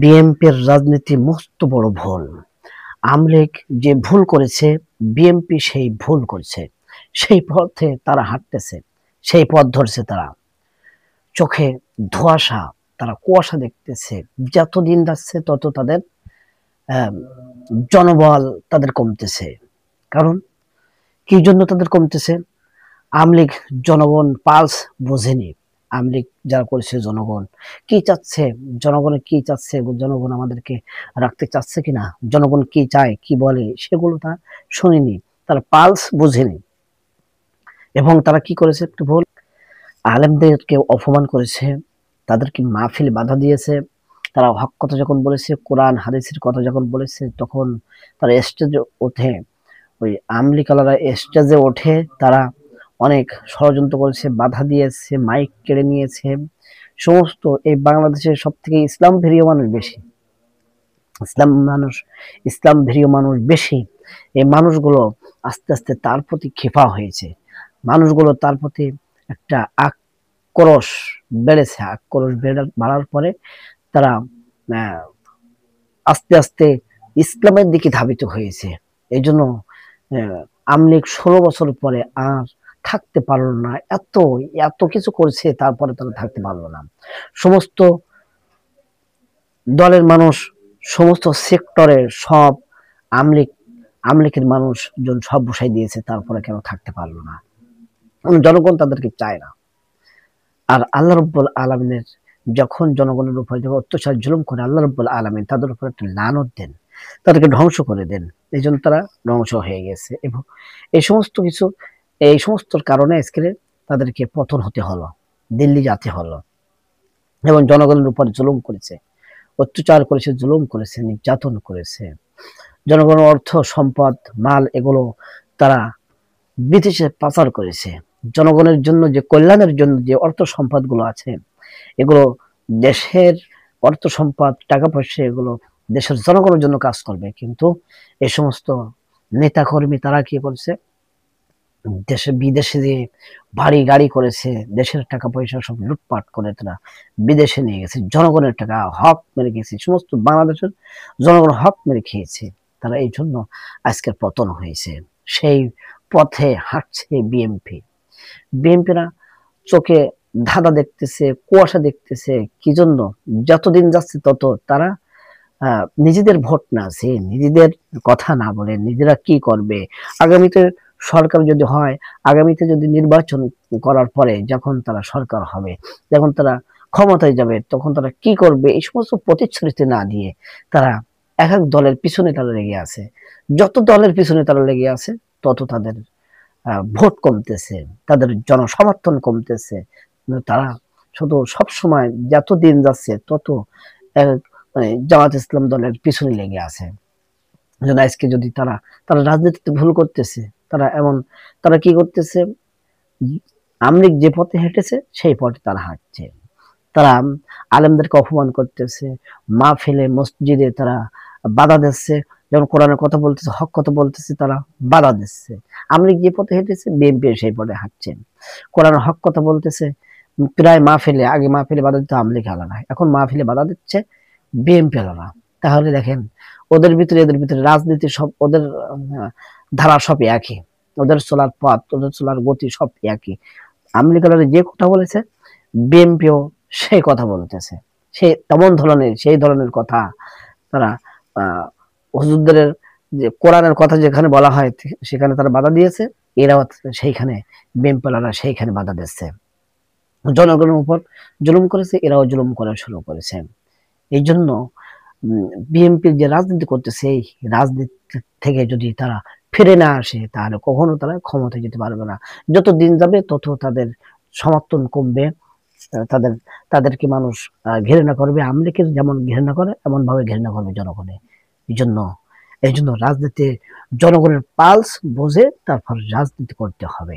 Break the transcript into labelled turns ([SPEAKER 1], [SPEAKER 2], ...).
[SPEAKER 1] বিএনপির রাজনীতি মস্ত বড় ভুল। আওয়ামী লীগ যে ভুল করেছে, বিএনপি সেই ভুল করছে। সেই পথে তারা হাঁটতেছে, সেই পথ ধরছে তারা। চোখে ধোঁয়াশা, তারা কুয়াশা দেখতেছে। যত দিন যাচ্ছে তত তাদের জনবল তাদের কমতেছে। কারণ কি জন্য তাদের কমতেছে? আওয়ামী লীগ জনগণ পালস বোঝেনি। আওয়ামী লীগ যারা করেছে, জনগণ কি চাচ্ছে, জনগণের কি চাচ্ছে, জনগণ আমাদেরকে রাখতে চাচ্ছে কিনা, জনগণ কি চায়, কি বলে, সেগুলো তারা শুনেনি, তারা পালস বোঝেনি। এবং তারা কি করেছে? একটু ভুল, আলেমদেরকে অপমান করেছে, তাদেরকে মাহফিল বাধা দিয়েছে। তারা হক কথা যখন বলেছে, কোরআন হাদিসের কথা যখন বলেছে, তখন তারা স্টেজে ওঠে, ওই আমলিকালারা স্টেজে ওঠে, তারা অনেক ষড়যন্ত্র করেছে, বাধা দিয়েছে, মাইক কেড়ে নিয়েছে। সমস্ত এই বাংলাদেশের সব থেকে ইসলাম প্রিয় মানুষ বেশি, ইসলাম প্রিয় মানুষ বেশি। এই মানুষগুলো আস্তে আস্তে তার প্রতি ক্ষেপা হয়েছে। মানুষগুলো তার প্রতি একটা আক্রোশ বেড়েছে। আক্রোশ বাড়ার পরে তারা আস্তে আস্তে ইসলামের দিকে ধাবিত হয়েছে। এই জন্য আওয়ামী লীগ 16 বছর পরে আর থাকতে পারলো না। এত এত কিছু করেছে, তারপরে তারা থাকতে পারলো না। সমস্ত দলের মানুষ, সমস্ত সেক্টরের সব আওয়ামী লীগের মানুষজন সব বসাই দিয়েছে, তারপরে কেন থাকতে পারলো না? জনগণ তাদেরকে চায় না। আর আল্লাহ রাব্বুল আলামিনের যখন জনগণের উপর যখন অত্যাচার জুলুম করে, আল্লাহ রাব্বুল আলামিন তাদের উপর একটা লানত দেন, তাদেরকে ধ্বংস করে দেন। এই জন্য তারা ধ্বংস হয়ে গেছে। এবং এই সমস্ত কিছু, এই সমস্ত কারণে আজকে তাদেরকে পতন হতে হলো, দিল্লি যেতে হলো। এবং জনগণের উপর জুলুম করেছে, অত্যাচার করেছে, জুলুম করেছে, নির্যাতন করেছে। জনগণের অর্থ সম্পদ মাল এগুলো তারা বিদেশে পাচার করেছে। জনগণের জন্য যে কল্যাণের জন্য যে অর্থ সম্পদ গুলো আছে, এগুলো দেশের অর্থ সম্পদ, টাকা পয়সা, এগুলো দেশের জনগণের জন্য কাজ করবে। কিন্তু এই সমস্ত নেতা কর্মী তারা কি করছে? দেশে বিদেশে যে বাড়ি গাড়ি করেছে, দেশের টাকা পয়সা সব লুটপাট করে তারা বিদেশে নিয়ে গেছে। জনগণের টাকা হক মেরে গেছে, সমস্ত বাংলাদেশের জনগণ হক মেরে খেয়েছে। তারা এই জন্য আজকের পতন হয়েছে। সেই পথে হাঁটছে বিএনপি। বিএনপিরা চোখে ধাঁধা দেখতেছে, কুয়াশা দেখতেছে। কি জন্য? যতদিন যাচ্ছে তত তারা নিজেদের ভোট না আছে, নিজেদের কথা না বলে নিজেরা কি করবে, আগামীতে সরকার যদি হয়, আগামীতে যদি নির্বাচন করার পরে যখন তারা সরকার হবে, যখন তারা ক্ষমতায় যাবে, তখন তারা কি করবে, এই সমস্ত প্রতিশ্রুতি না দিয়ে তারা এক এক দলের পিছনে তারা লেগে আছে। যত দলের পিছনে তারা লেগে আছে, তত তাদের ভোট কমতেছে, তাদের জনসমর্থন কমতেছে। তারা শুধু সবসময় যত দিন যাচ্ছে তত জামাত ইসলাম দলের পিছনে লেগে আছে। আজকে যদি তারা রাজনীতিতে ভুল করতেছে, তারা কি করতেছে? আওয়ামী লীগ যে পথে হেঁটেছে সেই পথে তারা হাঁটছে। তারা আলেমদেরকে অপমান করতেছে, মাহফিলে মসজিদে তারা বাধা দিচ্ছে। যখন কোরআনের কথা বলতেছে, হক কথা বলতেছে, তারা বাধা দিচ্ছে। আওয়ামী লীগ যে পথে হেঁটেছে, বিএনপি সেই পথে হাঁটছে। কোরআনের হক কথা বলতেছে, প্রায় মাহফিলে, আগে মাহফিলে বাধা দিতে আওয়ামী লীগ আলাদা, এখন মাহফিলে বাধা দিচ্ছে বিএনপি আলাদা। তাহলে দেখেন, ওদের ভিতরে এদের ভিতরে রাজনীতি সব, ওদের ধারা সব একই, ওদের চলার পথ, ওদের চলার গতি সব একই। আওয়ামী লীগ যে কথা বলেছে, বিএনপিও সেই কথা বলতেছে, সেই ধরনের কথা। তারা হুজুরদের যে কোরআনের কথা যেখানে বলা হয় সেখানে তারা বাধা দিয়েছে, এরাও সেইখানে বিএনপিওয়ালারা সেইখানে বাধা দিচ্ছে। জনগণের উপর জুলুম করেছে, এরাও জুলুম করা শুরু করেছে। এই জন্য বিএনপির যে রাজনীতি করতেছে, এই রাজনীতি থেকে যদি তারা ফিরে না আসে, তাহলে কখনো তারা ক্ষমতায় যেতে পারবে না। যত দিন যাবে তত তাদের সমর্থন কমবে, তাদেরকে মানুষ ঘৃণা করবে। আওয়ামী লীগের যেমন ঘৃণা করে, এমন ভাবে ঘৃণা করবে জনগণে। এই জন্য রাজনীতি জনগণের পালস বুঝে তারপর রাজনীতি করতে হবে।